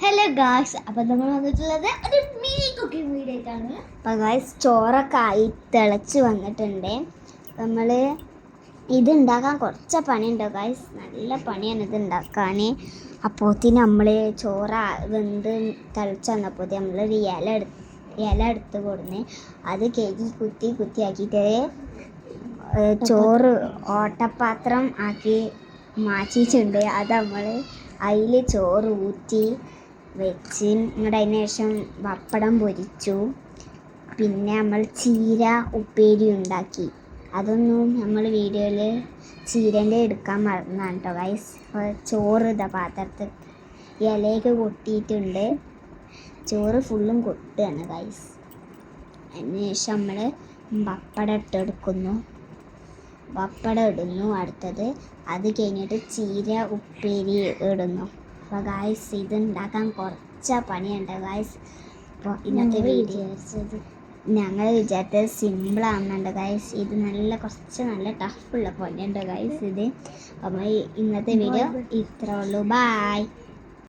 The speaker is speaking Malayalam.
ഹലോ ഗായ്സ്, അപ്പം നമ്മൾ വന്നിട്ടുള്ളത് ഒരു മിനി കുക്കിംഗ് വീഡിയോ ആയിട്ടാണ്. അപ്പം ഗായ്സ് ചോറൊക്കെ ആയി തിളച്ച് വന്നിട്ടുണ്ട്. നമ്മൾ ഇതുണ്ടാക്കാൻ കുറച്ച് പണിയുണ്ടോ ഗായ്സ്, നല്ല പണിയാണ് ഇത് ഉണ്ടാക്കാൻ. അപ്പോഴത്തേന് നമ്മൾ ചോറ് വെന്ത് തിളച്ച് വന്നപ്പോൾ നമ്മളൊരു ഇല എടുത്ത് കൊടുന്ന് അത് കേക്ക് കുത്തി ആക്കിയിട്ട് ചോറ് ഓട്ടപാത്രം ആക്കി മാറ്റിയിട്ടുണ്ട്. അത് നമ്മൾ അതിൽ ചോറ് ഊറ്റി വെച്ച് ഇങ്ങോട്ട് അതിന് ശേഷം പപ്പടം പൊരിച്ചു. പിന്നെ നമ്മൾ ചീര ഉപ്പേരി ഉണ്ടാക്കി. അതൊന്നും നമ്മൾ വീഡിയോയിൽ ചീരൻ്റെ എടുക്കാൻ മറന്നാണ് കേട്ടോ ഗൈസ്. ചോറ് ഇതാ പാത്രത്തിൽ ഇലയൊക്കെ കൊട്ടിയിട്ടുണ്ട്. ചോറ് ഫുള്ളും കൊട്ടുകയാണ് ഗൈസ്. അതിന് ശേഷം നമ്മൾ പപ്പടം ഇട്ടെടുക്കുന്നു, പപ്പടം ഇടുന്നു. അടുത്തത് അത് കഴിഞ്ഞിട്ട് ചീര ഉപ്പേരി ഇടുന്നു. അപ്പോൾ ഗായ്സ് ഇത് ഉണ്ടാക്കാൻ കുറച്ച് പണിയുണ്ട് ഗായ്സ്. അപ്പോൾ ഇന്നത്തെ വീഡിയോ ഞങ്ങൾ വിചാരിച്ചത് സിമ്പിളാകുന്നുണ്ട് ഗായ്സ്. ഇത് കുറച്ച് നല്ല ടഫുള്ള പണിയുണ്ട് ഗായ്സ് ഇത്. അപ്പോൾ ഇന്നത്തെ വീഡിയോ ഇത്രേ ഉള്ളൂ. ബായ്.